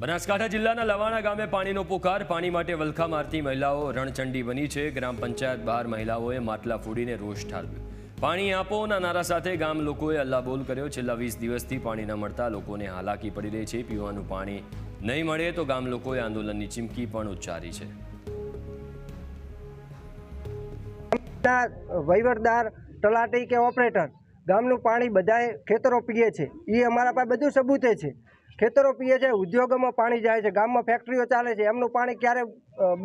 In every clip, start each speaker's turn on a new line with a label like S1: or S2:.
S1: બનાસકાંઠા જિલ્લાના લવાણા ગામે પાણીનો પોકાર, પાણી માટે વલખા મારતી મહિલાઓ રણચંડી બની છે। ગ્રામ પંચાયત બહાર મહિલાઓએ માટલા ફોડીને રોષ ઠાલવ્યો। પાણી આપોના નારા સાથે ગામ લોકોએ અલ્લાબોલ કર્યો। છેલ્લા 20 દિવસથી પાણી ન મળતા લોકોને હાલાકી પડી રહી છે। પીવાનું પાણી નહીં મળે તો ગામ લોકોએ આંદોલનની ચીમકી પણ ઉચ્ચારી છે।
S2: વહીવટદાર, તલાટી કે ઓપરેટર ગામનું પાણી બધાએ ખેતરો પીએ છે। એ અમારા પાસે બધું સબૂતે છે। ખેતરો પીએ છે, ઉદ્યોગોમાં પાણી જાય છે, ગામમાં ફેક્ટરીઓ ચાલે છે, એમનું પાણી ક્યારે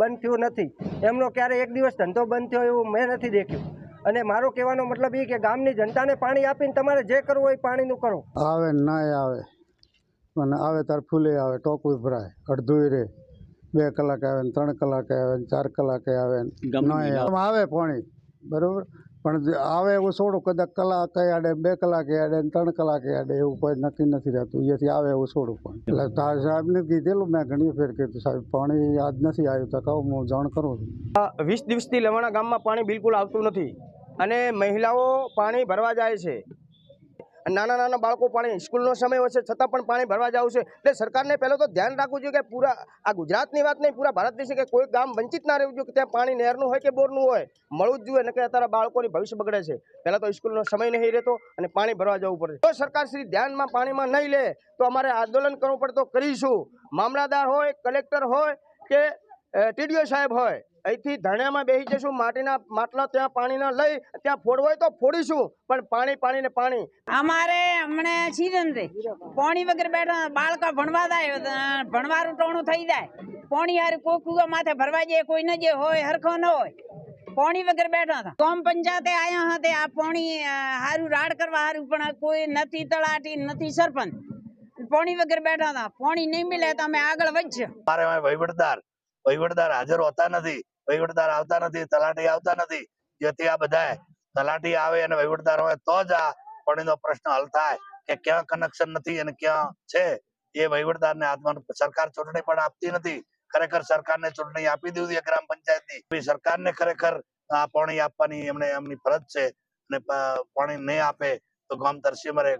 S2: બંધ થયું નથી। એમનો ક્યારે એક દિવસ ધંધો બંધ થયો એવું મેં નથી દેખ્યું। અને મારો કહેવાનો મતલબ એ કે ગામની જનતાને પાણી આપીને તમારે જે કરવું હોય પાણીનું કરો।
S3: આવે ના આવે અને આવે તાર ફૂલે આવે, ટોકું ભરાય, અડધું રે, 2 કલાકે આવે, 3 કલાકે આવે, 4 કલાકે આવે, ના આવે પાણી બરોબર। પણ આવે એવું છોડું, કદાચ કલાકે આડે, 2 કલાકે આડે, 3 કલાકે આડે, એવું કોઈ નક્કી નથી રહેતું। અહીંયાથી આવે એવું છોડું પણ એટલે તાર સાહેબને કીધેલું મેં ઘણી ફેર કીધું, સાહેબ પાણી આજ નથી આવ્યું તો કહું હું જાણ કરું છું।
S2: 20 દિવસથી લવાણા ગામમાં પાણી બિલકુલ આવતું નથી અને મહિલાઓ પાણી ભરવા જાય છે। નાના નાના બાળકો પાણી સ્કૂલનો સમય હોય છે છતાં પણ પાણી ભરવા જવું છે। એટલે સરકારને પહેલાં તો ધ્યાન રાખવું જોઈએ કે પૂરા આ ગુજરાતની વાત નહીં, પૂરા ભારત દેશ કે કોઈ ગામ વંચિત ના રહેવું જોઈએ કે ત્યાં પાણી નહેરનું હોય કે બોરનું હોય મળવું જ જોઈએ। ને કે અત્યારે બાળકોની ભવિષ્ય બગડે છે। પહેલાં તો સ્કૂલનો સમય નહીં રહેતો અને પાણી ભરવા જવું પડે। તો સરકાર શ્રી ધ્યાનમાં પાણીમાં નહીં લે તો અમારે આંદોલન કરવું પડે તો કરીશું। મામલાદાર હોય, કલેક્ટર હોય કે ટીડીઓ સાહેબ હોય, અહીંથી ધરણામાં બેસી જઈશું। માટીના માટલા ત્યાં પાણીના લઈ ત્યાં ફોડવું હોય તો ફોડીશું, પણ પાણી પાણી ને પાણી
S4: અમારે હમણે સીઝન છે, પાણી વગર બેઠા બાળકા ભણવા જાય, ભણવાનું ટોણું થઈ જાય। પાણી હારે કોઈ કુવા માથે ભરવા જાય, કોઈ ન જે હોય હરખો ન હોય, પાણી વગર બેઠા હતા। ગામ પંચાયતે આયા હતા આ પાણી હારું રાડ કરવા હારું, પણ કોઈ નથી, તલાટી નથી, સરપંચ પાણી વગર બેઠા હતા। પાણી નહીં મળે તો અમે આગળ વધશું।
S5: વહીવટદાર હાજર હોતા નથી, વહીવટદાર આવતા નથી, તલાટી આવતા નથી। જેથી આ બધા તલાટી આવે અને વહીવટદાર હોય તો જ આ પાણીનો પ્રશ્ન હલ થાય કે ક્યાં કનેક્શન નથી અને ક્યાં છે એ વહીવટદારને હાથમાં। સરકાર ચૂંટણી પણ આપતી નથી। ખરેખર સરકારને ચૂંટણી આપી દીધી ગ્રામ પંચાયતની, સરકારને ખરેખર આ પાણી આપવાની એમની ફરજ છે અને પાણી નહીં આપે તો ગામ તરસી મરે।